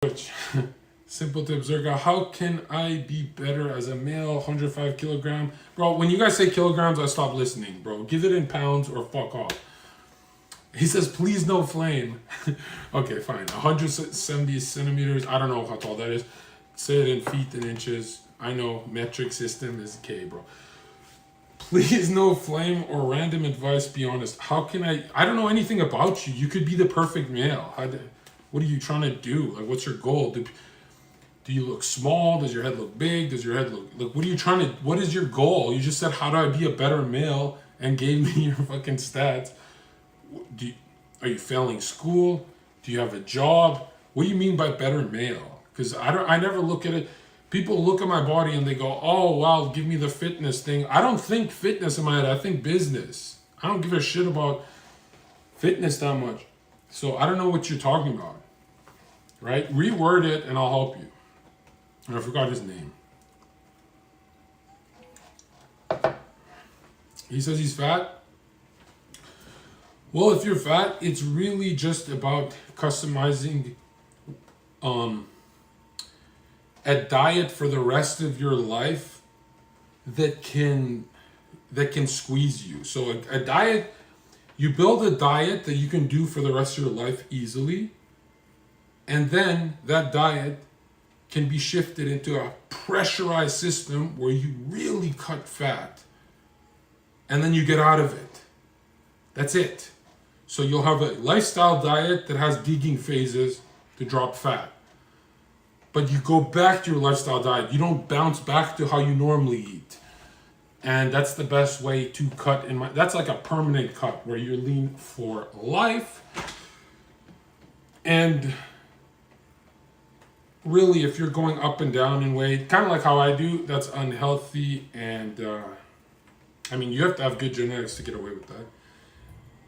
Which simple tip, Zherka. How can I be better as a male? 105 kilogram, bro. When you guys say kilograms, I stop listening, bro. Give it in pounds or fuck off. He says, please no flame. Okay, fine. 170 centimeters. I don't know how tall that is. Say it in feet and inches. I know metric system is K, bro. Please no flame or random advice. Be honest. How can I don't know anything about you. You could be the perfect male. What are you trying to do? Like, what's your goal? Do you look small? Does your head look big? Does your head look, what are you trying to, what is your goal? You just said, how do I be a better male? And gave me your fucking stats. Are you failing school? Do you have a job? What do you mean by better male? Because I never look at it. People look at my body and they go, oh, wow, give me the fitness thing. I don't think fitness in my head. I think business. I don't give a shit about fitness that much. So I don't know what you're talking about. Right? Reword it and I'll help you. And I forgot his name. He says he's fat. Well, if you're fat, it's really just about customizing a diet for the rest of your life that can squeeze you. So a diet, you build a diet that you can do for the rest of your life easily, and then that diet can be shifted into a pressurized system where you really cut fat, and then you get out of it. That's it. So you'll have a lifestyle diet that has digging phases to drop fat. But you go back to your lifestyle diet. You don't bounce back to how you normally eat. And that's the best way to cut that's like a permanent cut where you're lean for life. And really, if you're going up and down in weight, kind of like how I do, that's unhealthy. And you have to have good genetics to get away with that.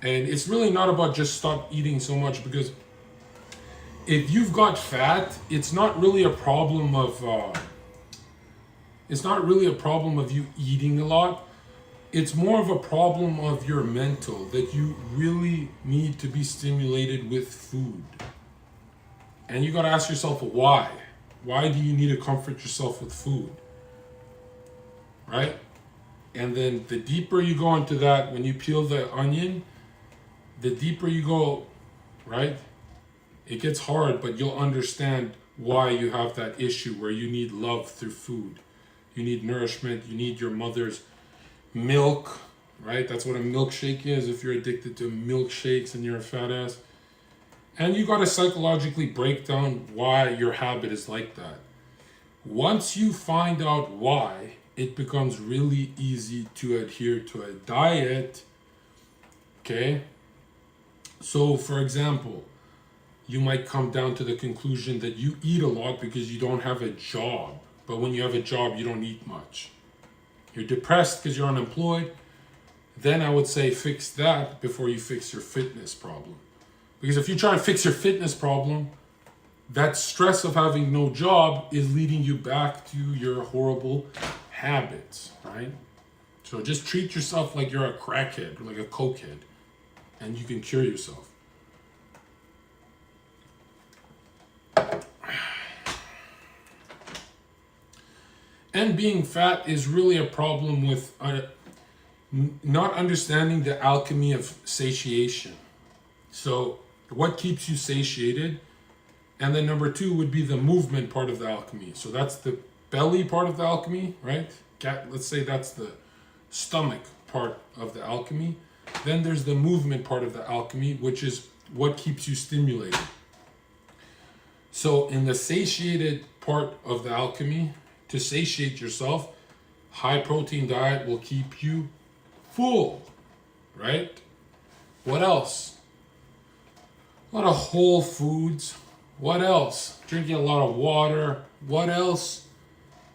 And it's really not about just stop eating so much, because if you've got fat, it's not really a problem of you eating a lot. It's more of a problem of your mental, that you really need to be stimulated with food. And you got to ask yourself why. Why do you need to comfort yourself with food? Right? And then the deeper you go into that, when you peel the onion, the deeper you go, right? It gets hard, but you'll understand why you have that issue where you need love through food. You need nourishment. You need your mother's milk, right? That's what a milkshake is if you're addicted to milkshakes and you're a fat ass. And you got to psychologically break down why your habit is like that. Once you find out why, it becomes really easy to adhere to a diet, okay? So, for example, you might come down to the conclusion that you eat a lot because you don't have a job. But when you have a job, you don't eat much. You're depressed because you're unemployed. Then I would say fix that before you fix your fitness problem. Because if you try and fix your fitness problem, that stress of having no job is leading you back to your horrible habits, right? So just treat yourself like you're a crackhead or like a cokehead, and you can cure yourself. And being fat is really a problem with not understanding the alchemy of satiation. So what keeps you satiated? And then number 2 would be the movement part of the alchemy. So that's the belly part of the alchemy, right? Let's say that's the stomach part of the alchemy. Then there's the movement part of the alchemy, which is what keeps you stimulated. So in the satiated part of the alchemy, to satiate yourself, high protein diet will keep you full, right? What else? A lot of whole foods. What else? Drinking a lot of water. What else?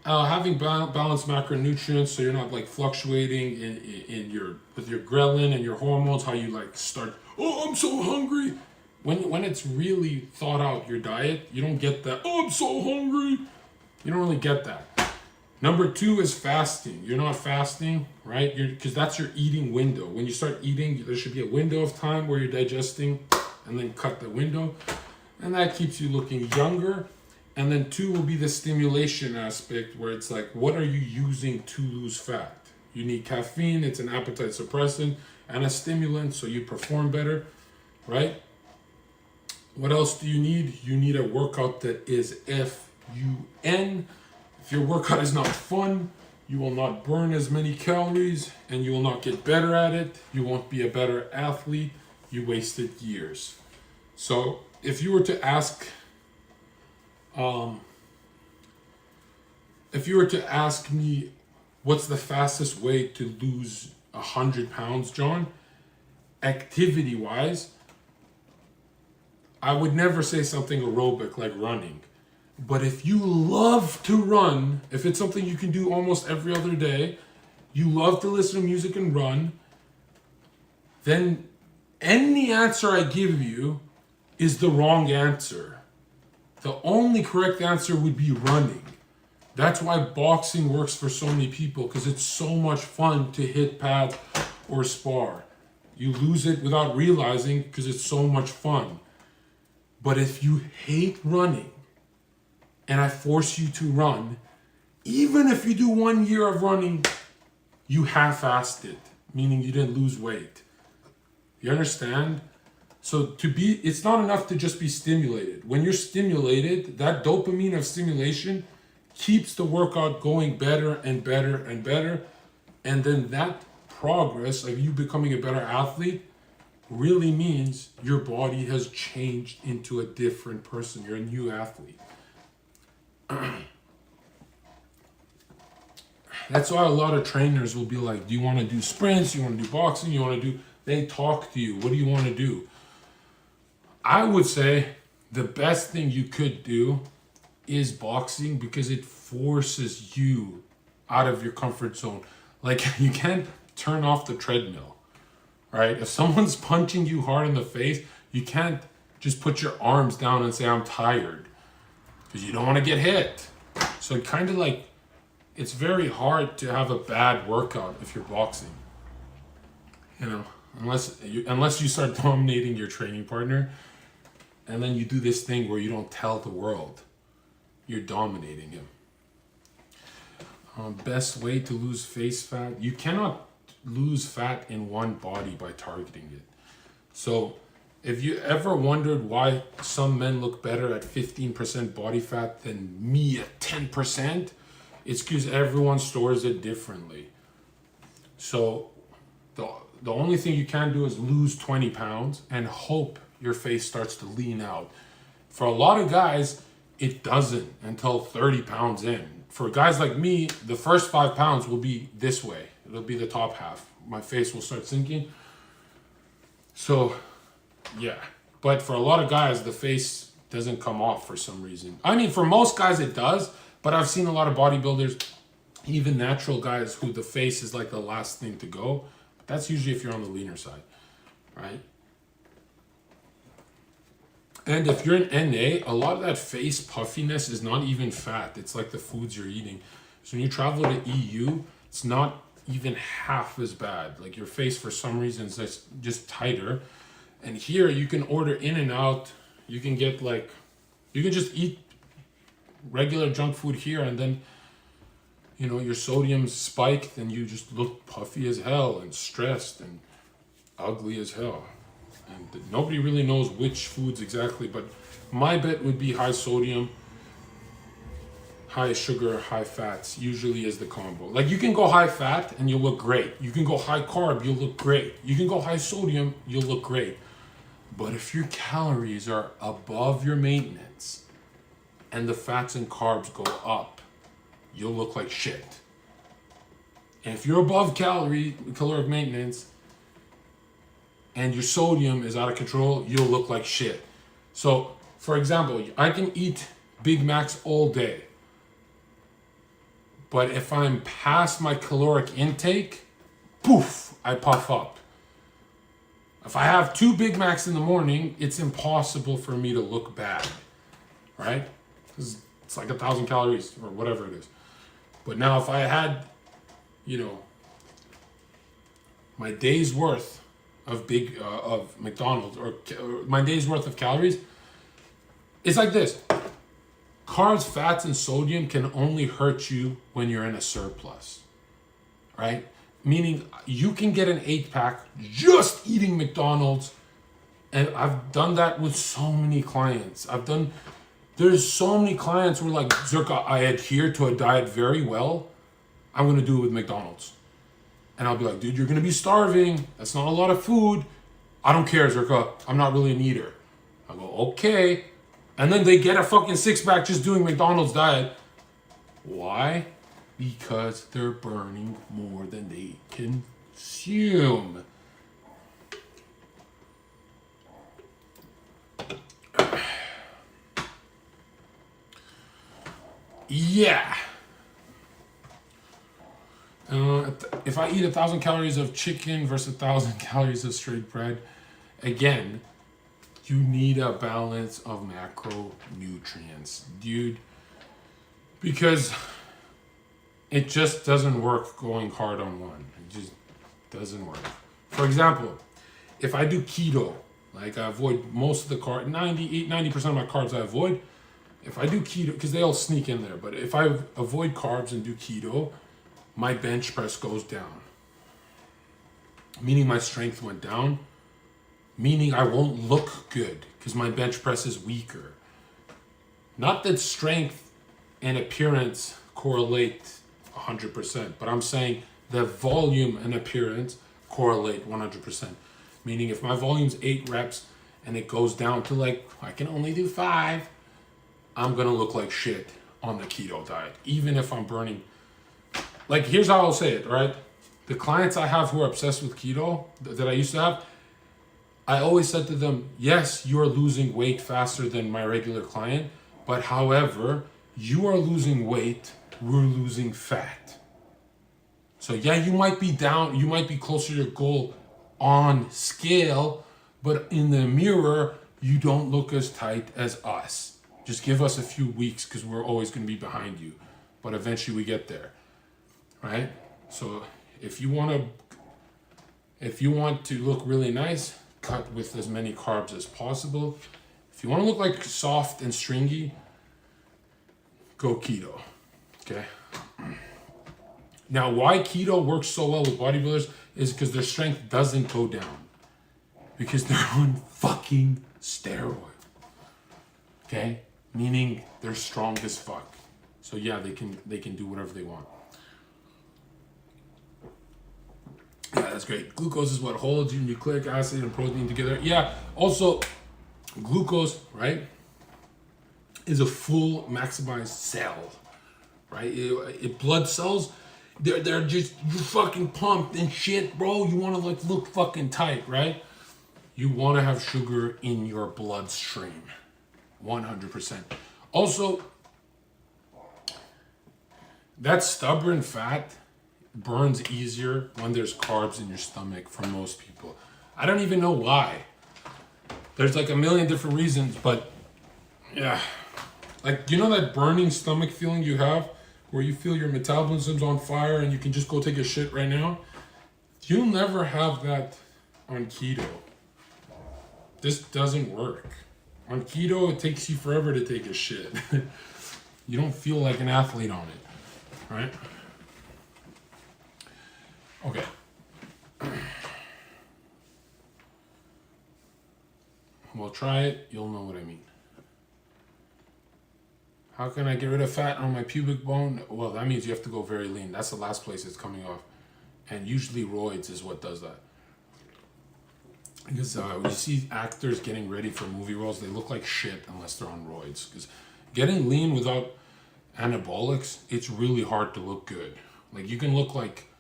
Having balanced macronutrients, so you're not like fluctuating with your ghrelin and your hormones. How you like start, oh, I'm so hungry. When it's really thought out, your diet, you don't get that, oh, I'm so hungry. You don't really get that. Number 2 is fasting. You're not fasting, right? Because that's your eating window. When you start eating, there should be a window of time where you're digesting, and then cut the window. and that keeps you looking younger. And then 2 will be the stimulation aspect, where it's like, what are you using to lose fat? You need caffeine, it's an appetite suppressant and a stimulant, so you perform better, right? What else do you need? You need a workout that is FUN. If your workout is not fun, you will not burn as many calories and you will not get better at it. You won't be a better athlete. You wasted years. So if you were to ask, me, what's the fastest way to lose 100 pounds, John? Activity wise, I would never say something aerobic like running. But if you love to run, if it's something you can do almost every other day, you love to listen to music and run, then any answer I give you is the wrong answer. The only correct answer would be running. That's why boxing works for so many people, because it's so much fun to hit pads or spar. You lose it without realizing because it's so much fun. But if you hate running, and I force you to run, even if you do 1 year of running, you half-assed it, meaning you didn't lose weight. You understand? So it's not enough to just be stimulated. When you're stimulated, that dopamine of stimulation keeps the workout going better and better and better. And then that progress of you becoming a better athlete really means your body has changed into a different person. You're a new athlete. That's why a lot of trainers will be like, do you want to do sprints? You want to do boxing? They talk to you. What do you want to do? I would say the best thing you could do is boxing, because it forces you out of your comfort zone. Like, you can't turn off the treadmill, right? If someone's punching you hard in the face, you can't just put your arms down and say, I'm tired, because you don't want to get hit. So kind of like, it's very hard to have a bad workout if you're boxing, unless you start dominating your training partner, and then you do this thing where you don't tell the world you're dominating him. Best way to lose face fat. You cannot lose fat in one body by targeting it. So if you ever wondered why some men look better at 15% body fat than me at 10%, it's because everyone stores it differently. So the only thing you can do is lose 20 pounds and hope your face starts to lean out. For a lot of guys, it doesn't until 30 pounds in. For guys like me, the first 5 pounds will be this way. It'll be the top half. My face will start sinking. So, yeah. But for a lot of guys, the face doesn't come off for some reason. I mean, for most guys it does, but I've seen a lot of bodybuilders, even natural guys, who the face is like the last thing to go. But that's usually if you're on the leaner side, right? And if you're in NA, a lot of that face puffiness is not even fat. It's like the foods you're eating. So when you travel to EU, it's not even half as bad. Like, your face for some reason is just tighter. And here you can order in and out. You can get you can just eat regular junk food here, and then, your sodium's spiked and you just look puffy as hell and stressed and ugly as hell. And nobody really knows which foods exactly, but my bet would be high sodium, high sugar, high fats usually is the combo. Like, you can go high fat and you'll look great. You can go high carb, you'll look great. You can go high sodium, you'll look great. But if your calories are above your maintenance and the fats and carbs go up, you'll look like shit. And if you're above caloric maintenance and your sodium is out of control, you'll look like shit. So, for example, I can eat Big Macs all day, but if I'm past my caloric intake, poof, I puff up. If I have 2 Big Macs in the morning, it's impossible for me to look bad, right? Because it's like 1,000 calories or whatever it is. But now if I had, my day's worth of McDonald's, or my day's worth of calories, It's like this. Carbs, fats, and sodium can only hurt you when you're in a surplus, right? Meaning you can get an 8-pack just eating McDonald's. And I've done that with so many clients. There's so many clients who are like, Zherka, I adhere to a diet very well. I'm going to do it with McDonald's. And I'll be like, dude, you're going to be starving. That's not a lot of food. I don't care, Zherka. I'm not really an eater. I go, okay. And then they get a fucking 6-pack just doing McDonald's diet. Why? Because they're burning more than they consume. Yeah. If I eat 1,000 calories of chicken versus 1,000 calories of straight bread, again, you need a balance of macronutrients, dude. Because it just doesn't work going hard on one. It just doesn't work. For example, if I do keto, like I avoid most of the carbs, 90% of my carbs I avoid. If I do keto, because they all sneak in there, but if I avoid carbs and do keto, my bench press goes down. Meaning my strength went down. Meaning I won't look good because my bench press is weaker. Not that strength and appearance correlate 100%, but I'm saying the volume and appearance correlate 100%. Meaning if my volume's 8 reps and it goes down to like, I can only do 5, I'm gonna look like shit on the keto diet, even if I'm burning. Like, here's how I'll say it, right? The clients I have who are obsessed with keto that I used to have, I always said to them, yes, you're losing weight faster than my regular client, but however, you are losing weight, we're losing fat. So yeah, you might be down, you might be closer to your goal on scale, but in the mirror, you don't look as tight as us. Just give us a few weeks because we're always going to be behind you. But eventually we get there, right? So if you want to look really nice, cut with as many carbs as possible. If you want to look like soft and stringy, go keto, okay? Now, why keto works so well with bodybuilders is because their strength doesn't go down. Because they're on fucking steroids, okay? Meaning they're strong as fuck. So yeah, they can do whatever they want. Yeah, that's great. Glucose is what holds your nucleic acid and protein together. Yeah, also glucose, right, is a full maximized cell, right? Blood cells, they're just, you fucking pumped and shit, bro. You want to like look fucking tight, right? You want to have sugar in your bloodstream. 100%. Also, that stubborn fat burns easier when there's carbs in your stomach for most people. I don't even know why. There's like a million different reasons, but yeah. Like, you know that burning stomach feeling you have where you feel your metabolism's on fire and you can just go take a shit right now? You'll never have that on keto. This doesn't work. On keto, it takes you forever to take a shit. You don't feel like an athlete on it, right? Okay. Well, try it. You'll know what I mean. How can I get rid of fat on my pubic bone? Well, that means you have to go very lean. That's the last place it's coming off. And usually roids is what does that. Because when you see actors getting ready for movie roles, they look like shit unless they're on roids. Because getting lean without anabolics, it's really hard to look good. Like, you can look like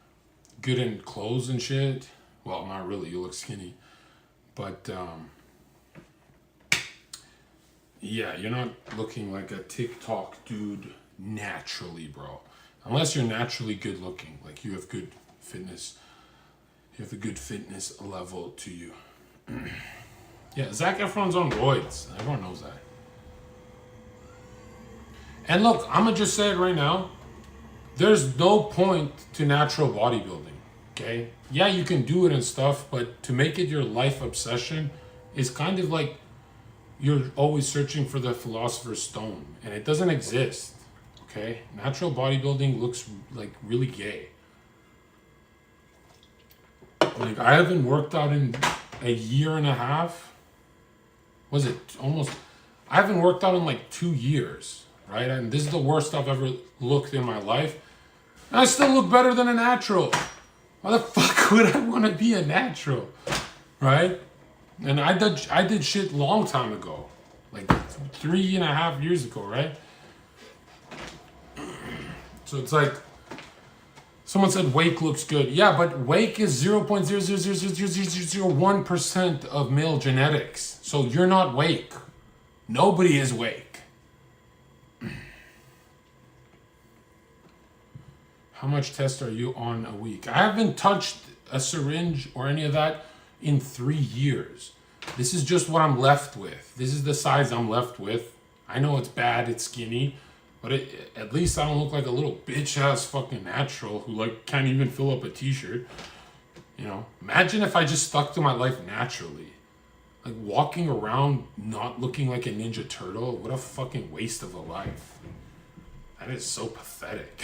good in clothes and shit. Well, not really. You look skinny. But, yeah, you're not looking like a TikTok dude naturally, bro. Unless you're naturally good looking. Like, you have good fitness. You have a good fitness level to you. Yeah, Zac Efron's on roids. Everyone knows that. And look, I'm gonna just say it right now. There's no point to natural bodybuilding, okay? Yeah, you can do it and stuff, but to make it your life obsession is kind of like you're always searching for the philosopher's stone, and it doesn't exist. Okay, natural bodybuilding looks like really gay. Like, I haven't worked out in a year and a half. Was it almost? I haven't worked out in like 2 years, right? And this is the worst I've ever looked in my life. And I still look better than a natural. Why the fuck would I want to be a natural, right? And I did shit long time ago, like 3.5 years ago, right? So it's like, someone said Wake looks good. Yeah, but Wake is 0.0000001% of male genetics. So you're not Wake. Nobody is Wake. How much test are you on a week? I haven't touched a syringe or any of that in 3 years. This is just what I'm left with. This is the size I'm left with. I know it's bad, it's skinny, but at least I don't look like a little bitch-ass fucking natural who like can't even fill up a t-shirt. You know, imagine if I just stuck to my life naturally. Like walking around not looking like a Ninja Turtle. What a fucking waste of a life. That is so pathetic.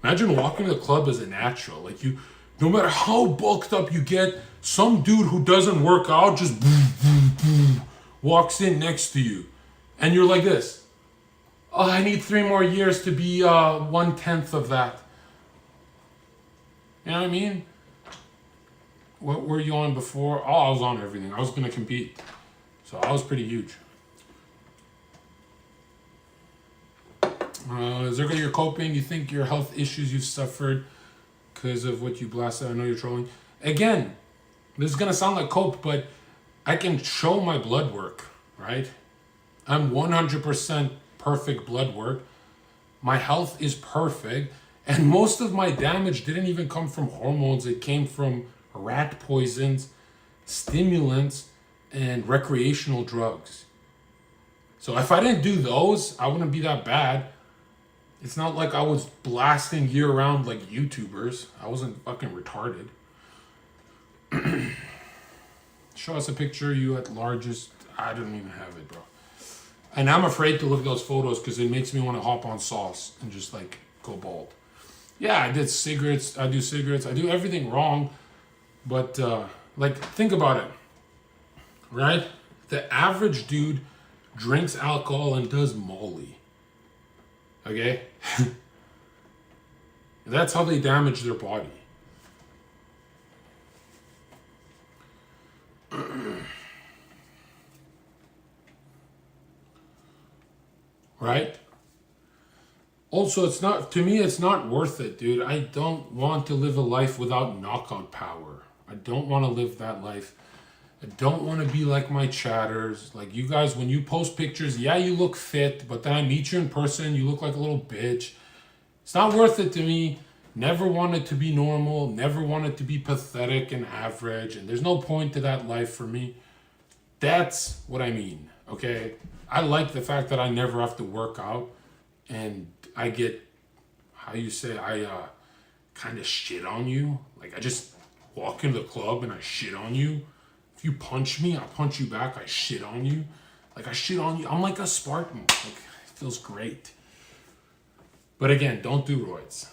Imagine walking to the club as a natural. Like you, no matter how bulked up you get, some dude who doesn't work out just boom, boom, boom, walks in next to you. And you're like this. Oh, I need 3 more years to be 1/10 of that. You know what I mean? What were you on before? Oh, I was on everything. I was going to compete. So I was pretty huge. Zherka, you're coping. You think your health issues you've suffered because of what you blasted. I know you're trolling. Again, this is going to sound like cope, but I can show my blood work, right? I'm 100% perfect blood work. My health is perfect. And most of my damage didn't even come from hormones. It came from rat poisons, stimulants, and recreational drugs. So if I didn't do those, I wouldn't be that bad. It's not like I was blasting year-round like YouTubers. I wasn't fucking retarded. Show us a picture of you at largest. I don't even have it, bro. And I'm afraid to look at those photos because it makes me want to hop on sauce and just like go bald. Yeah, I did cigarettes. I do cigarettes. I do everything wrong. But like, think about it, right? The average dude drinks alcohol and does Molly. Okay? That's how they damage their body. Right? Also, it's not, to me, it's not worth it, dude. I don't want to live a life without knockout power. I don't want to live that life. I don't want to be like my chatters. Like you guys, when you post pictures, yeah, you look fit, but then I meet you in person, you look like a little bitch. It's not worth it to me. Never wanted to be normal, never wanted to be pathetic and average, and there's no point to that life for me. That's what I mean, okay? I like the fact that I never have to work out, and I get, how you say, I kind of shit on you. Like I just walk into the club and I shit on you. If you punch me, I punch you back. I shit on you. Like I shit on you. I'm like a Spartan. Like it feels great. But again, don't do roids.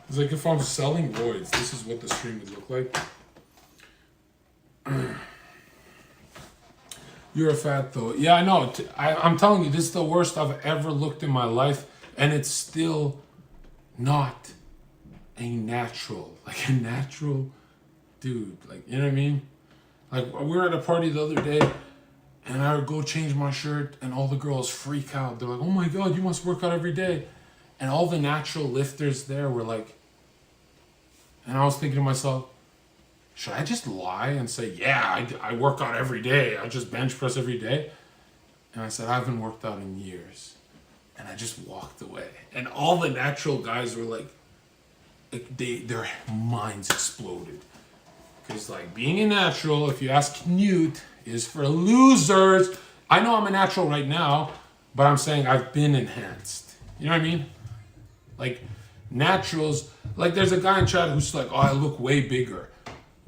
It's like if I'm selling roids, this is what the stream would look like. You're a fat though. Yeah, I know. I'm telling you, this is the worst I've ever looked in my life. And it's still not a natural. Like a natural dude, like, you know what I mean? Like, we were at a party the other day, and I would go change my shirt, and all the girls freak out. They're like, oh my God, you must work out every day. And all the natural lifters there were like, and I was thinking to myself, should I just lie and say, yeah, I work out every day. I just bench press every day. And I said, I haven't worked out in years. And I just walked away. And all the natural guys were like their minds exploded. Because, like, being a natural, if you ask Newt, is for losers. I know I'm a natural right now, but I'm saying I've been enhanced. You know what I mean? Like, naturals, like, there's a guy in chat who's like, oh, I look way bigger.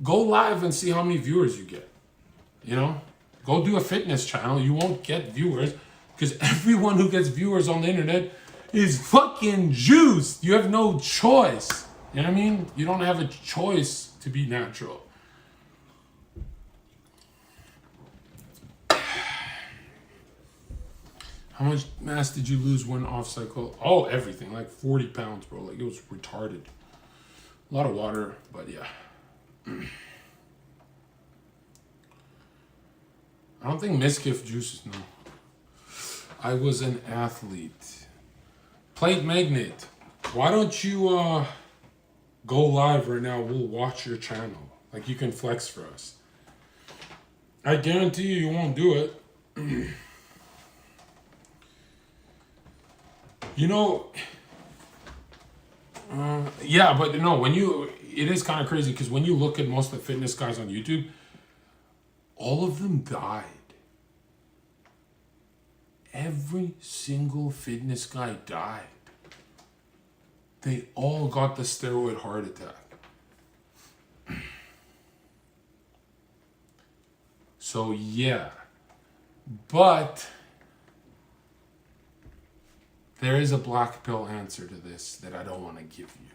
Go live and see how many viewers you get. You know? Go do a fitness channel. You won't get viewers because everyone who gets viewers on the internet is fucking juiced. You have no choice. You know what I mean? You don't have a choice to be natural. How much mass did you lose when off cycle? Oh, everything. Like 40 pounds, bro. Like, it was retarded. A lot of water, but yeah. I don't think Miskiff juices, no. I was an athlete. Plate Magnet. Why don't you go live right now? We'll watch your channel. Like, you can flex for us. I guarantee you won't do it. You know, yeah, but no, it is kind of crazy because when you look at most of the fitness guys on YouTube, all of them died. Every single fitness guy died. They all got the steroid heart attack. So yeah, but there is a black pill answer to this that I don't want to give you.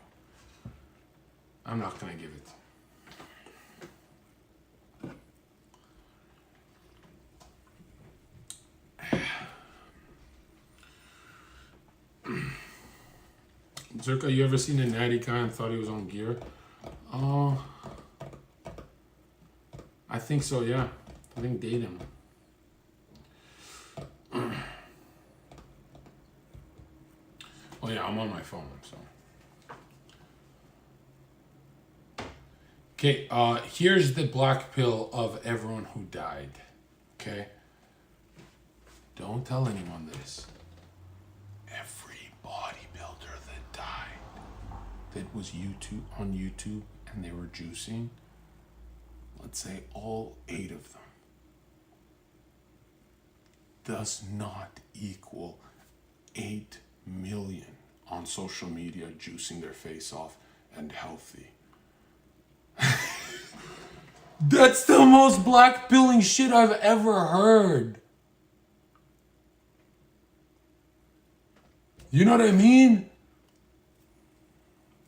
I'm not going to give it. Zherka, you ever seen a natty guy and thought he was on gear? I think so, yeah. I think date him. Oh yeah, I'm on my phone, so. Okay, here's the black pill of everyone who died. Okay? Don't tell anyone this. Every bodybuilder that died, that was on YouTube and they were juicing, let's say all 8 of them, does not equal 8 million on social media juicing their face off and healthy. That's the most black pilling shit I've ever heard. You know what I mean?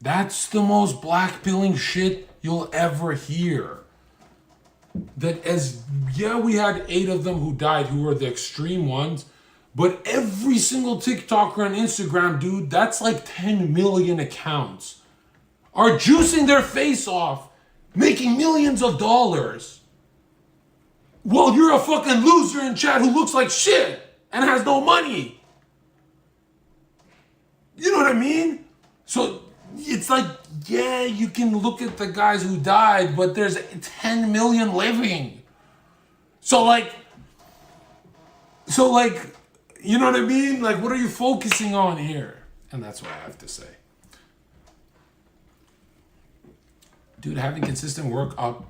That's the most black pilling shit you'll ever hear. We had 8 of them who died, who were the extreme ones. But every single TikToker and Instagram, dude, that's like 10 million accounts, are juicing their face off, making millions of dollars. Well, you're a fucking loser in chat who looks like shit and has no money. You know what I mean? So it's like, yeah, you can look at the guys who died, but there's 10 million living. So like, you know what I mean? Like, what are you focusing on here? And that's what I have to say. Dude, having consistent workout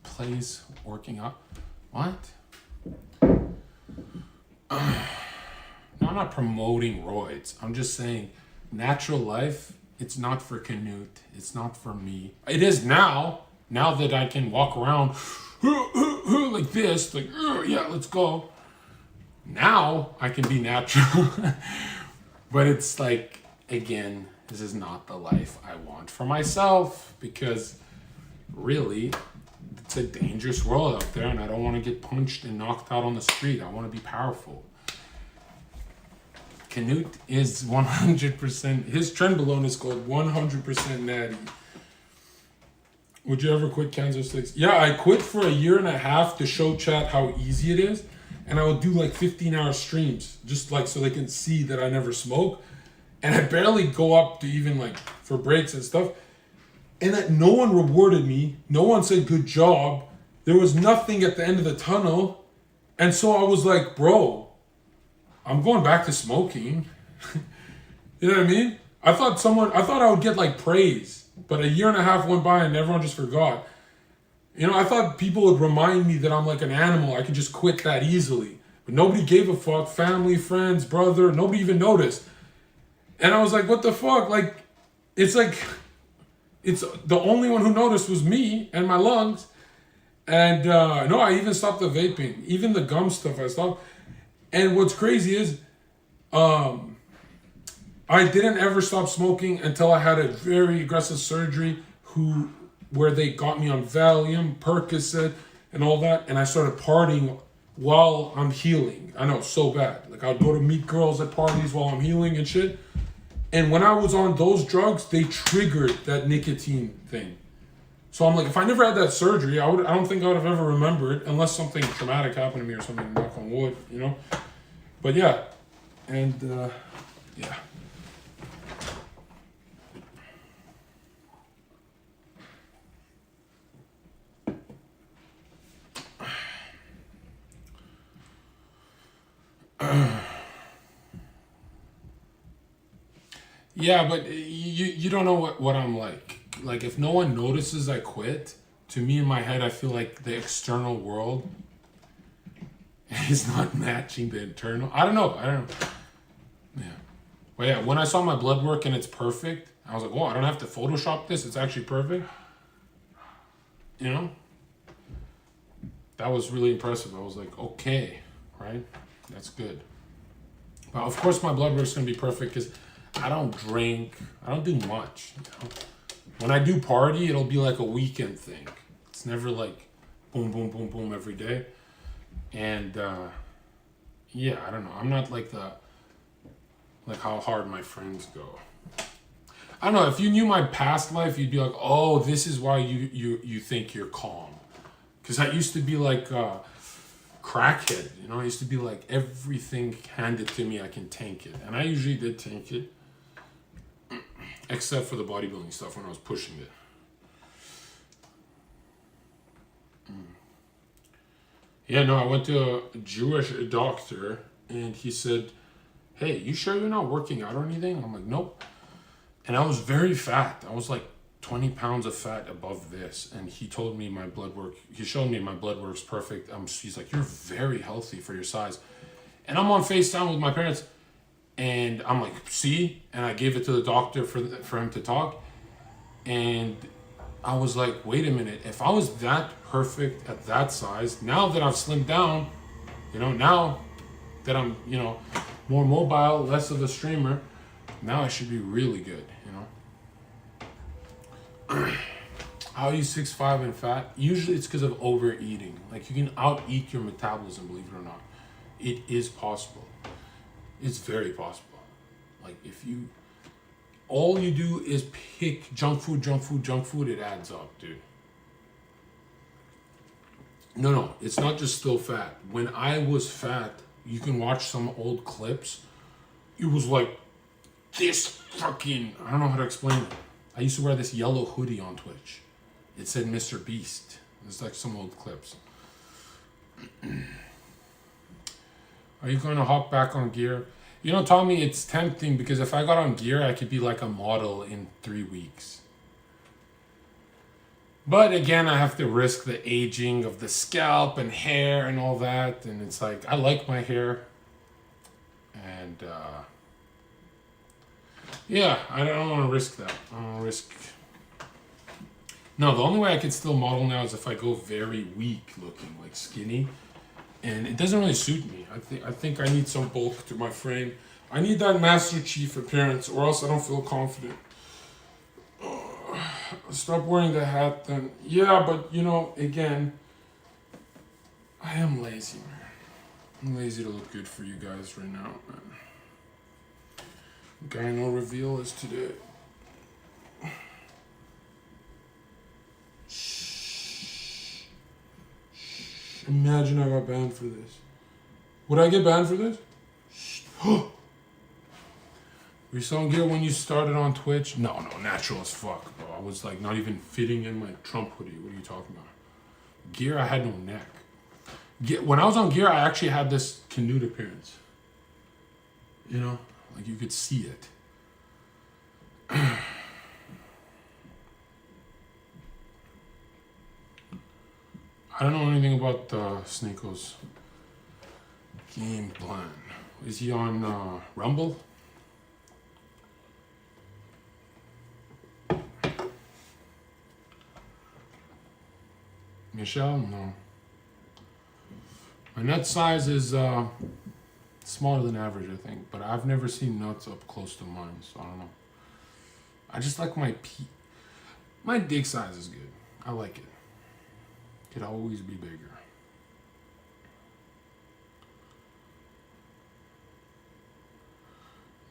plays working out. What? No, I'm not promoting roids. I'm just saying natural life, it's not for Canute. It's not for me. It is now that I can walk around like this, like, yeah, let's go. Now I can be natural. But it's like, again, this is not the life I want for myself, because really it's a dangerous world out there and I don't want to get punched and knocked out on the street. I want to be powerful. Canute is 100%, his Trenbolone is called 100% natty. Would you ever quit Kansas Sticks? Yeah, I quit for 1.5 years to show chat how easy it is. And I would do like 15-hour streams, just like so they can see that I never smoke. And I barely go up to even like for breaks and stuff. And that no one rewarded me. No one said good job. There was nothing at the end of the tunnel. And so I was like, bro, I'm going back to smoking. You know what I mean? I thought I would get like praise. But 1.5 years went by and everyone just forgot. You know, I thought people would remind me that I'm like an animal. I could just quit that easily. But nobody gave a fuck. Family, friends, brother, nobody even noticed. And I was like, what the fuck? Like, it's the only one who noticed was me and my lungs. And no, I even stopped the vaping. Even the gum stuff I stopped. And what's crazy is um, I didn't ever stop smoking until I had a very aggressive surgery where they got me on Valium, Percocet, and all that, and I started partying while I'm healing. I know, so bad. Like I'd go to meet girls at parties while I'm healing and shit. And when I was on those drugs, they triggered that nicotine thing. So I'm like, if I never had that surgery, I don't think I would have ever remembered, unless something traumatic happened to me or something. Knock on wood, you know. But yeah, and yeah. Yeah, but you don't know what I'm like. Like if no one notices I quit, to me in my head I feel like the external world is not matching the internal. I don't know. I don't know. Yeah. But yeah, when I saw my blood work and it's perfect, I was like, "Whoa, I don't have to Photoshop this. It's actually perfect." You know? That was really impressive. I was like, "Okay, right? That's good." But of course my blood work's going to be perfect cuz I don't drink. I don't do much, you know? When I do party, it'll be like a weekend thing. It's never like boom, boom, boom, boom every day. And yeah, I don't know. I'm not like like how hard my friends go. I don't know. If you knew my past life, you'd be like, oh, this is why you think you're calm. Because I used to be like crackhead. You know, I used to be like everything handed to me, I can tank it, and I usually did tank it. Except for the bodybuilding stuff when I was pushing it. Yeah, no, I went to a Jewish doctor and he said, "Hey, you sure you're not working out or anything?" I'm like, "Nope." And I was very fat. I was like 20 pounds of fat above this. And he told me my blood work, he showed me my blood work's perfect. He's like, "You're very healthy for your size." And I'm on FaceTime with my parents. And I'm like, "See?" And I gave it to the doctor for him to talk. And I was like, wait a minute. If I was that perfect at that size, now that I've slimmed down, you know, now that I'm, you know, more mobile, less of a streamer, now I should be really good, you know. How are you 6'5" and fat? Usually it's because of overeating. Like you can out-eat your metabolism, believe it or not. It is possible. It's very possible. Like if you all you do is pick junk food, junk food, junk food, it adds up, dude. No, it's not just still fat. When I was fat, you can watch some old clips. It was like this fucking, I don't know how to explain it. I used to wear this yellow hoodie on Twitch. It said Mr. Beast. It's like some old clips. Are you going to hop back on gear? You know, Tommy, it's tempting because if I got on gear, I could be like a model in 3 weeks. But again, I have to risk the aging of the scalp and hair and all that. And it's like, I like my hair. And yeah, I don't want to risk that. I don't want to risk. No, the only way I could still model now is if I go very weak looking, like skinny. And it doesn't really suit me. I think I need some bulk to my frame. I need that Master Chief appearance, or else I don't feel confident. Stop wearing the hat then. Yeah, but you know, again, I am lazy, man. I'm lazy to look good for you guys right now, man. Gyno reveal is today. Imagine I got banned for this. Would I get banned for this? Were you selling gear when you started on Twitch? No, natural as fuck, bro. I was like not even fitting in my Trump hoodie. What are you talking about? Gear, I had no neck. When I was on gear, I actually had this Canute appearance. You know, like you could see it. I don't know anything about Sneako's game plan. Is he on Rumble? Michelle, no. My nut size is smaller than average, I think, but I've never seen nuts up close to mine, so I don't know. I just like my dick size is good. I like it. Could always be bigger.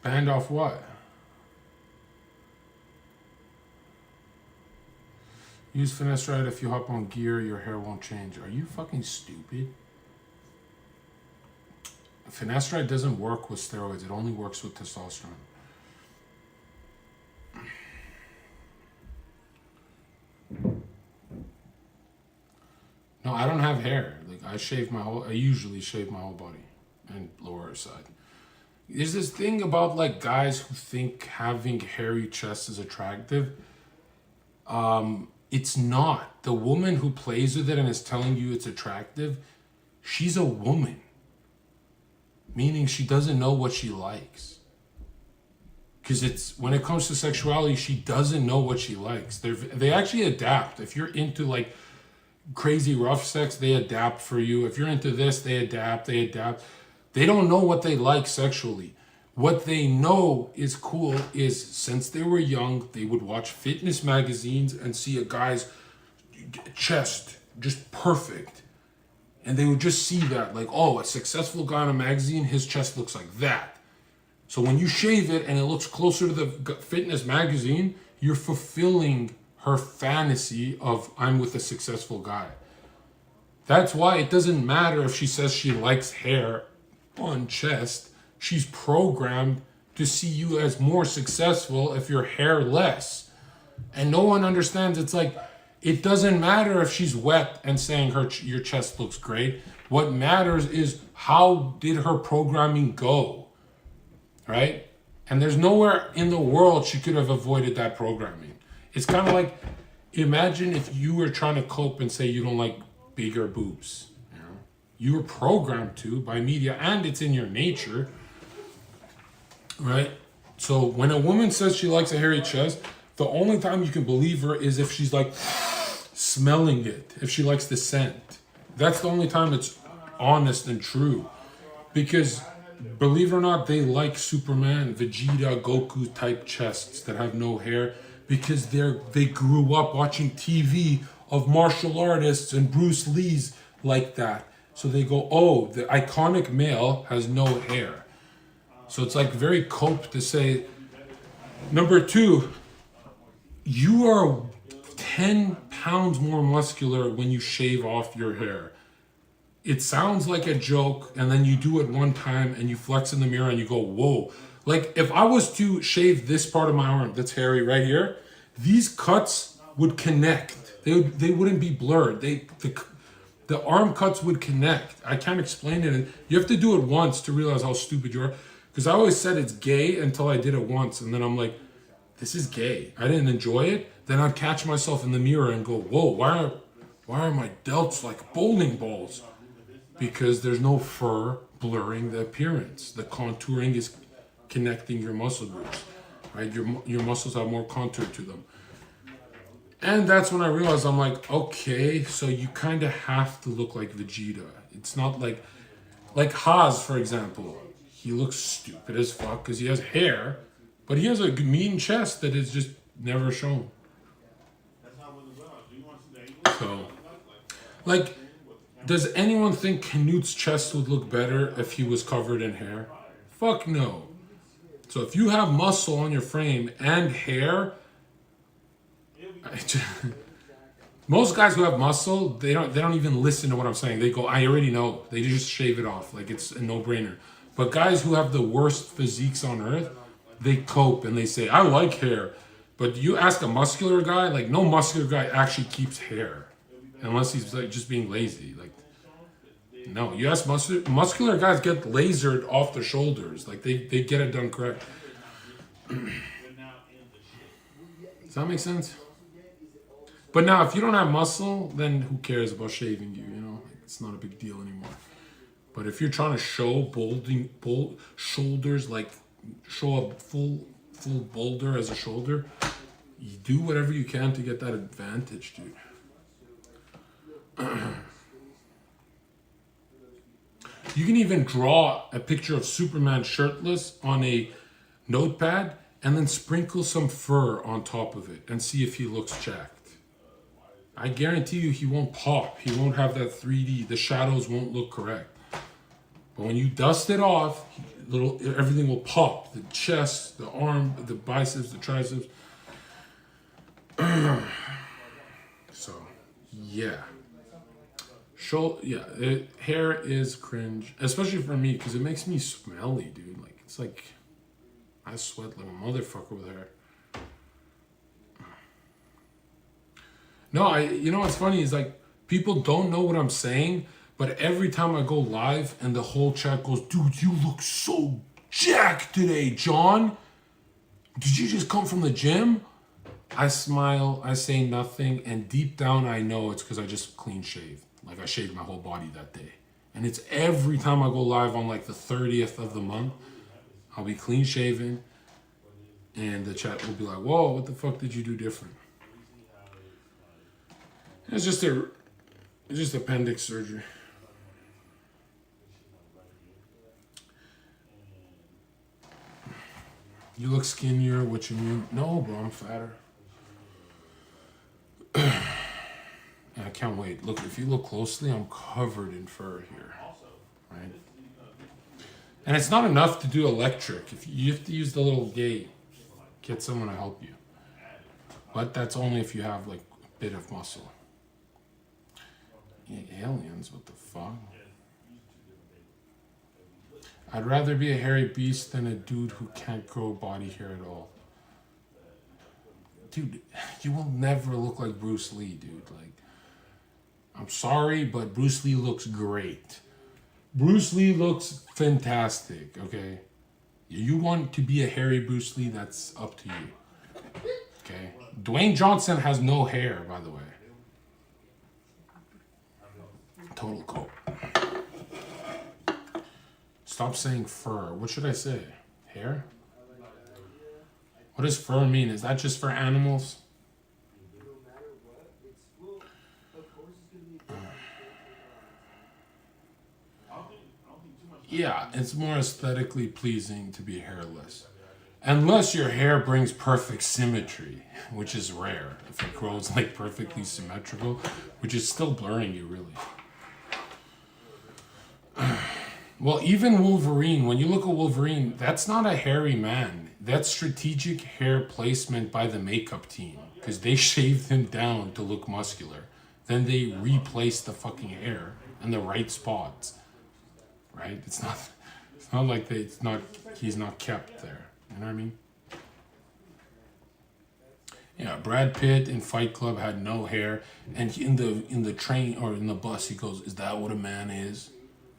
Banned off what? Use finasteride if you hop on gear, your hair won't change. Are you fucking stupid? Finasteride doesn't work with steroids. It only works with testosterone. No, I don't have hair. Like I usually shave my whole body and lower side. There's this thing about like guys who think having hairy chest is attractive. It's not. The woman who plays with it and is telling you it's attractive, she's a woman. Meaning she doesn't know what she likes. Because when it comes to sexuality, she doesn't know what she likes. They actually adapt. If you're into like crazy rough sex, they adapt for you. If you're into this, they adapt. They don't know what they like sexually. What they know is cool is since they were young, they would watch fitness magazines and see a guy's chest just perfect. And they would just see that, like, oh, a successful guy in a magazine, his chest looks like that. So when you shave it and it looks closer to the fitness magazine, you're fulfilling her fantasy of I'm with a successful guy. That's why it doesn't matter if she says she likes hair on chest. She's programmed to see you as more successful if you're hairless. And no one understands. It's like, it doesn't matter if she's wet and saying your chest looks great. What matters is how did her programming go, right? And there's nowhere in the world she could have avoided that programming. It's kind of like, imagine if you were trying to cope and say you don't like bigger boobs. You were programmed to by media, and it's in your nature, right? So when a woman says she likes a hairy chest, the only time you can believe her is if she's like smelling it, if she likes the scent. That's the only time it's honest and true. Because believe it or not, they like Superman, Vegeta, Goku type chests that have no hair because they grew up watching TV of martial artists and Bruce Lee's like that. So they go, oh, the iconic male has no hair. So it's like very cope to say, number two, you are 10 pounds more muscular when you shave off your hair. It sounds like a joke, and then you do it one time and you flex in the mirror and you go, whoa. Like if I was to shave this part of my arm that's hairy right here, these cuts would connect. They wouldn't be blurred. The arm cuts would connect. I can't explain it. You have to do it once to realize how stupid you are. Because I always said it's gay until I did it once. And then I'm like, this is gay. I didn't enjoy it. Then I'd catch myself in the mirror and go, whoa, why are my delts like bowling balls? Because there's no fur blurring the appearance. The contouring is connecting your muscle groups, right? Your muscles have more contour to them. And that's when I realized, I'm like, okay, so you kind of have to look like Vegeta. It's not like Haas, for example. He looks stupid as fuck because he has hair, but he has a mean chest that is just never shown. So, like, does anyone think Canute's chest would look better if he was covered in hair? Fuck no. So if you have muscle on your frame and hair, most guys who have muscle, they don't even listen to what I'm saying. They go, I already know. They just shave it off. Like it's a no-brainer. But guys who have the worst physiques on earth, they cope and they say, I like hair. But you ask a muscular guy, like no muscular guy actually keeps hair. Unless he's like just being lazy. Like, no, you ask muscular guys get lasered off the shoulders. Like they get it done correct. Does that make sense? But now, if you don't have muscle, then who cares about shaving you? You know, it's not a big deal anymore. But if you're trying to show bold shoulders, like show a full boulder as a shoulder, you do whatever you can to get that advantage, dude. You can even draw a picture of Superman shirtless on a notepad and then sprinkle some fur on top of it and see if he looks jacked. I guarantee you he won't pop. He won't have that 3D. The shadows won't look correct. But when you dust it off, everything will pop. The chest, the arm, the biceps, the triceps. So, yeah. Hair is cringe, especially for me because it makes me smelly, dude. Like it's like I sweat like a motherfucker with hair. No, you know what's funny is like people don't know what I'm saying, but every time I go live and the whole chat goes, dude, you look so jacked today, John. Did you just come from the gym? I smile, I say nothing, and deep down I know it's because I just clean shaved. Like I shaved my whole body that day. And it's every time I go live on like the 30th of the month, I'll be clean shaven and the chat will be like, whoa, what the fuck did you do different? It's just appendix surgery. You look skinnier, what you mean? No, bro, I'm fatter. I can't wait. Look, if you look closely, I'm covered in fur here, right? And it's not enough to do electric. If you have to use the little gate, get someone to help you. But that's only if you have like a bit of muscle. Yeah, aliens, what the fuck? I'd rather be a hairy beast than a dude who can't grow body hair at all. Dude, you will never look like Bruce Lee, dude. Like, I'm sorry, but Bruce Lee looks great. Bruce Lee looks fantastic, okay? You want to be a hairy Bruce Lee, that's up to you. Okay? Dwayne Johnson has no hair, by the way. Total coat. Stop saying fur. What should I say? Hair? What does fur mean? Is that just for animals? Yeah, it's more aesthetically pleasing to be hairless. Unless your hair brings perfect symmetry, which is rare. If it grows like perfectly symmetrical, which is still blurring you really. Well, even Wolverine, when you look at Wolverine, that's not a hairy man. That's strategic hair placement by the makeup team. Because they shaved him down to look muscular. Then they replaced the fucking hair in the right spots. Right? It's not like he's not kept there. You know what I mean? Yeah, Brad Pitt in Fight Club had no hair, and in the train or in the bus he goes, "Is that what a man is?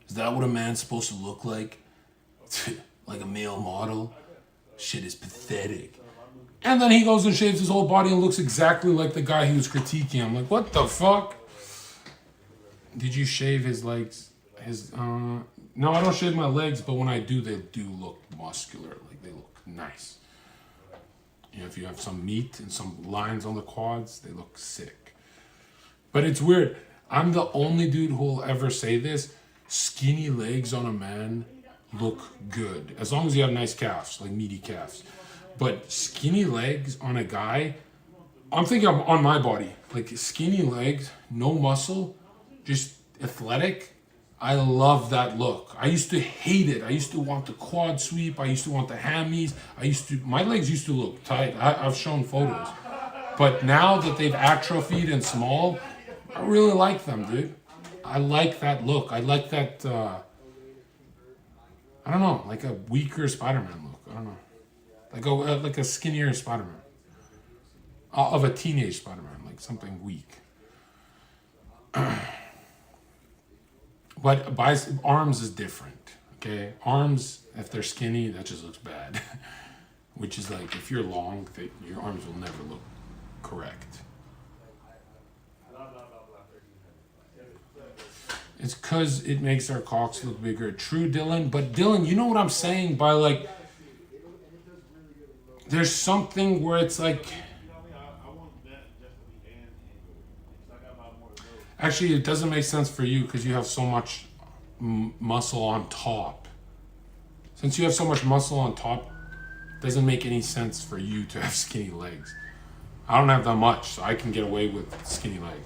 Is that what a man's supposed to look like? Like a male model? Shit is pathetic." And then he goes and shaves his whole body and looks exactly like the guy he was critiquing. I'm like, what the fuck? Did you shave his legs? No, I don't shave my legs, but when I do, they do look muscular. Like, they look nice. You know, if you have some meat and some lines on the quads, they look sick. But it's weird. I'm the only dude who will ever say this. Skinny legs on a man look good. As long as you have nice calves, like meaty calves. But skinny legs on a guy, I'm thinking on my body. Like, skinny legs, no muscle, just athletic. I love that look. I used to hate it. I used to want the quad sweep. I used to want the hammies. My legs used to look tight. I've shown photos. But now that they've atrophied and small, I really like them, dude. I like that look. I like that, I don't know, like a weaker Spider-Man look. I don't know. Like a skinnier Spider-Man. Of a teenage Spider-Man, like something weak. But arms is different, okay? Arms, if they're skinny, that just looks bad. Which is like, if you're long, your arms will never look correct. It's because it makes our cocks look bigger. True, Dylan. But Dylan, you know what I'm saying by like, there's something where it's like, Actually, it doesn't make sense for you because you have so much muscle on top. Since you have so much muscle on top, it doesn't make any sense for you to have skinny legs. I don't have that much, so I can get away with skinny legs.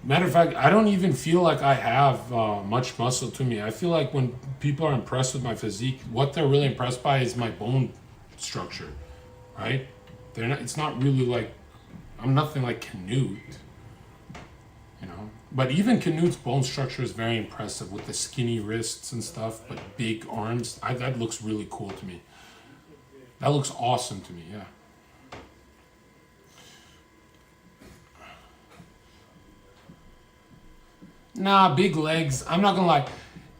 Matter of fact, I don't even feel like I have much muscle to me. I feel like when people are impressed with my physique, what they're really impressed by is my bone structure, right? They're not. It's not really like I'm nothing like Canute, you know. But even Canute's bone structure is very impressive with the skinny wrists and stuff, but big arms. That looks really cool to me. That looks awesome to me. Yeah. Nah, big legs. I'm not gonna lie.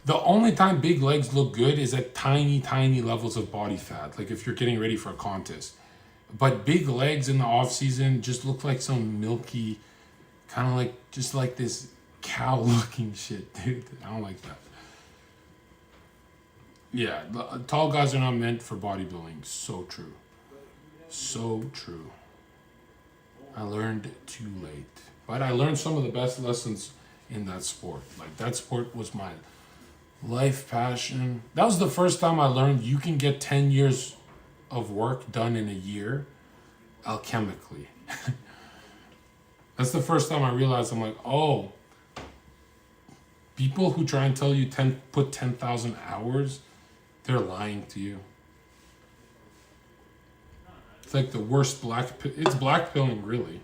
The only time big legs look good is at tiny, tiny levels of body fat. Like if you're getting ready for a contest. But big legs in the off season just look like some milky, kind of like just like this cow looking shit, dude. I don't like that. Yeah, tall guys are not meant for bodybuilding. So true. So true. I learned too late. But I learned some of the best lessons in that sport. Like that sport was my life passion. That was the first time I learned you can get 10 years of work done in a year alchemically. That's the first time I realized I'm like, oh, people who try and tell you put 10,000 hours, they're lying to you. It's like the worst it's blackpilling, really.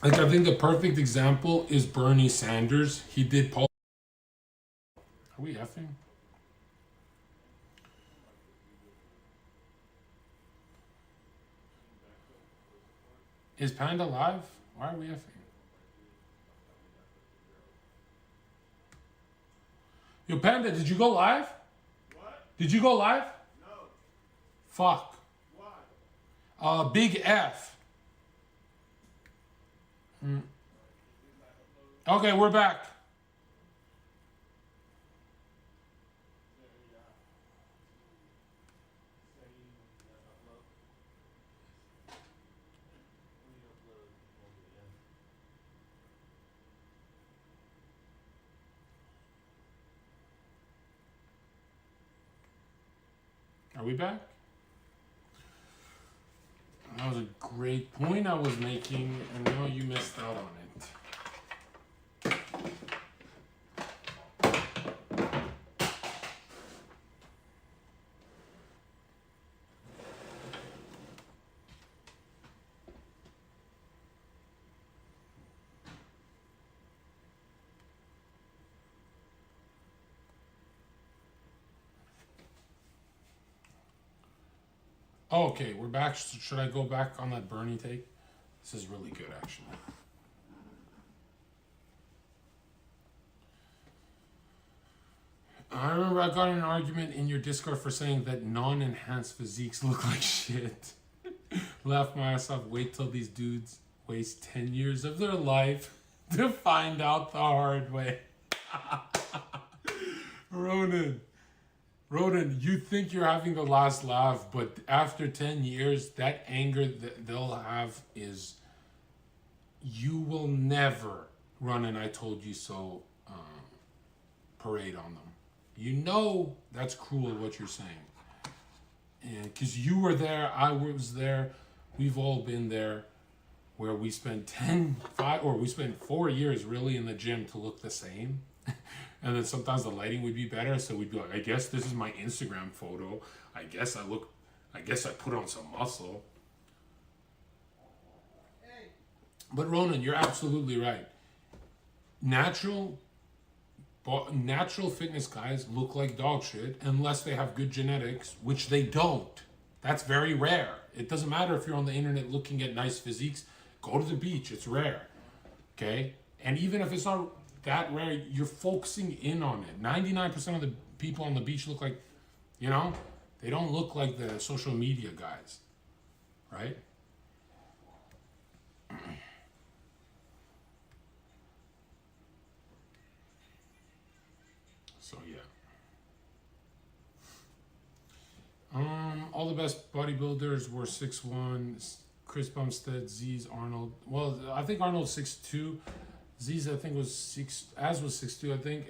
Like I think the perfect example is Bernie Sanders. He did Are we effing? Is Panda live? Why are we effing? Yo, Panda, did you go live? What? Did you go live? No. Fuck. Why? Big F. Okay, we're back. Are we back? That was a great point I was making, and now you missed out on it. Oh, okay, we're back. Should I go back on that Bernie take? This is really good, actually. I remember I got in an argument in your Discord for saying that non-enhanced physiques look like shit. Laugh my ass off. Wait till these dudes waste 10 years of their life to find out the hard way. Ronan, you think you're having the last laugh, but after 10 years, that anger that they'll have is you will never run an I told you so parade on them. You know that's cruel what you're saying. And because you were there, I was there, we've all been there, where we spent 4 years really in the gym to look the same. And then sometimes the lighting would be better, so we'd be like, I guess this is my Instagram photo. I guess I put on some muscle. But Ronan, you're absolutely right. Natural fitness guys look like dog shit unless they have good genetics, which they don't. That's very rare. It doesn't matter if you're on the internet looking at nice physiques. Go to the beach. It's rare. Okay? And even if it's not that rare, you're focusing in on it. 99% of the people on the beach look like, they don't look like the social media guys. Right? So yeah. All the best bodybuilders were 6'1", Chris Bumstead, Z's, Arnold. Well, I think Arnold's 6'2". Z's I think was Az was 6'2", I think,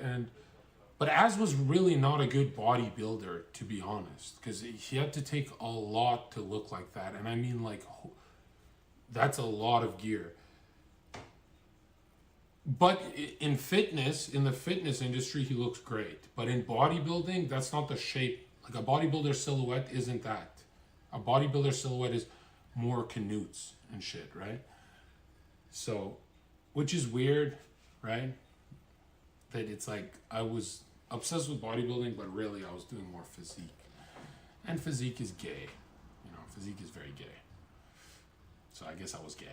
but Az was really not a good bodybuilder, to be honest, because he had to take a lot to look like that, and I mean like that's a lot of gear. But in fitness, in the fitness industry, he looks great. But in bodybuilding, that's not the shape. Like a bodybuilder silhouette isn't that. A bodybuilder silhouette is more canutes and shit, right? So, which is weird, right? That it's like I was obsessed with bodybuilding, but really I was doing more physique. And physique is gay. You know, physique is very gay. So I guess I was gay.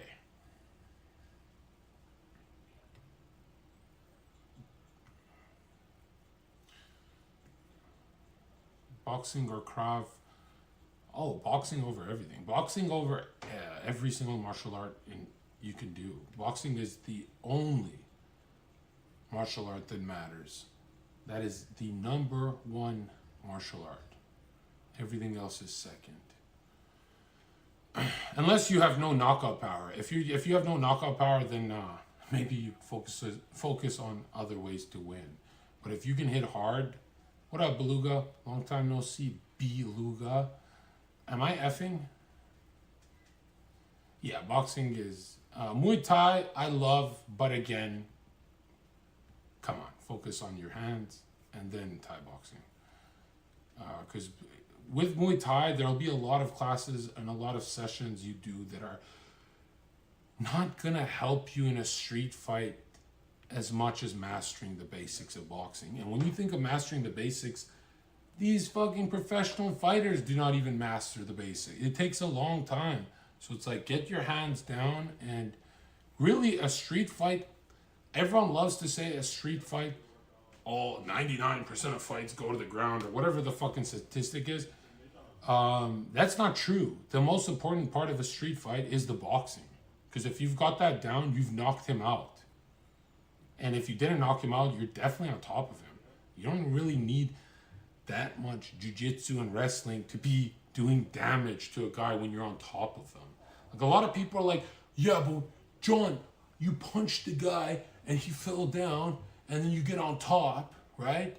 Boxing or Krav? Oh, boxing over everything. Boxing over every single martial art you can do. Boxing is the only martial art that matters. That is the number one martial art. Everything else is second. Unless you have no knockout power. If you have no knockout power, then maybe you focus on other ways to win. But if you can hit hard, what up, Beluga? Long time no see, Beluga. Am I effing? Yeah, boxing is Muay Thai. I love, but again, come on, focus on your hands and then Thai boxing. Because with Muay Thai, there'll be a lot of classes and a lot of sessions you do that are not gonna help you in a street fight as much as mastering the basics of boxing. And when you think of mastering the basics, these fucking professional fighters do not even master the basics. It takes a long time. So it's like, get your hands down, and really a street fight, everyone loves to say a street fight, 99% of fights go to the ground, or whatever the fucking statistic is. That's not true. The most important part of a street fight is the boxing. Because if you've got that down, you've knocked him out. And if you didn't knock him out, you're definitely on top of him. You don't really need that much jiu-jitsu and wrestling to be doing damage to a guy when you're on top of them. Like, a lot of people are like, yeah, but John, you punched the guy and he fell down and then you get on top, right?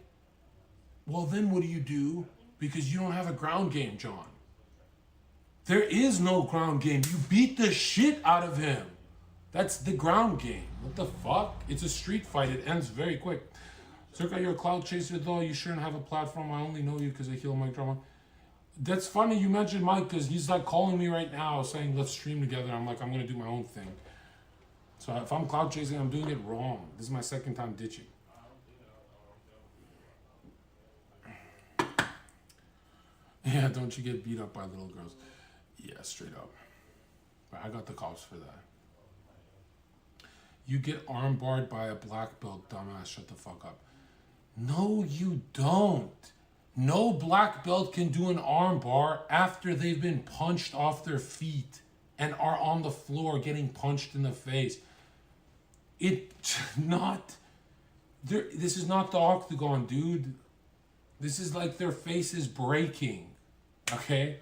Well, then what do? Because you don't have a ground game, John. There is no ground game. You beat the shit out of him. That's the ground game. What the fuck? It's a street fight. It ends very quick. Zherka, you're a cloud chaser though. You shouldn't have a platform. I only know you because I heal Mike Drama. That's funny you mentioned Mike, because he's like calling me right now saying let's stream together. I'm like, I'm going to do my own thing. So if I'm cloud chasing, I'm doing it wrong. This is my second time ditching. Yeah, don't you get beat up by little girls. Yeah, straight up. But I got the cops for that. You get armbarred by a black belt, dumbass. Shut the fuck up. No, you don't. No black belt can do an armbar after they've been punched off their feet and are on the floor getting punched in the face. It's not... This is not the octagon, dude. This is like their face is breaking. Okay?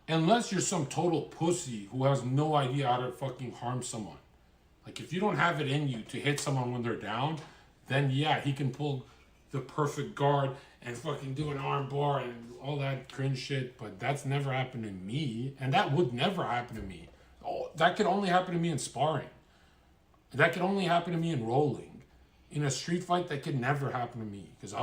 Unless you're some total pussy who has no idea how to fucking harm someone. Like, if you don't have it in you to hit someone when they're down, then yeah, he can pull the perfect guard and fucking do an arm bar and all that cringe shit, but that's never happened to me, and that would never happen to me. Oh, that could only happen to me in sparring. That could only happen to me in rolling. In a street fight, that could never happen to me, because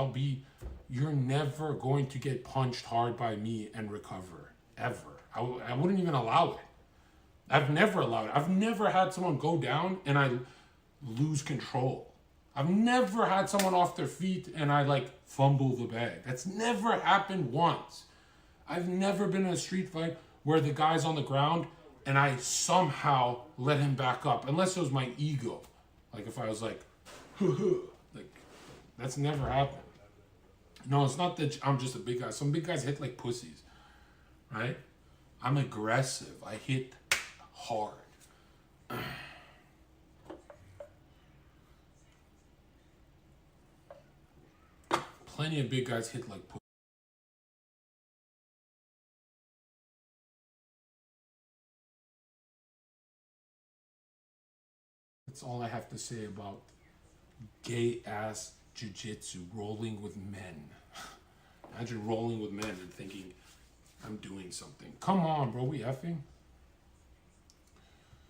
you're never going to get punched hard by me and recover, ever. I wouldn't even allow it. I've never allowed it. I've never had someone go down and I lose control. I've never had someone off their feet and I like fumble the bag. That's never happened once. I've never been in a street fight where the guy's on the ground and I somehow let him back up. Unless it was my ego. Like if I was like, like, that's never happened. No, it's not that I'm just a big guy. Some big guys hit like pussies, right? I'm aggressive. I hit hard. Plenty of big guys hit like pussies. That's all I have to say about gay ass jujitsu, rolling with men. Imagine rolling with men and thinking I'm doing something. Come on, bro, we effing?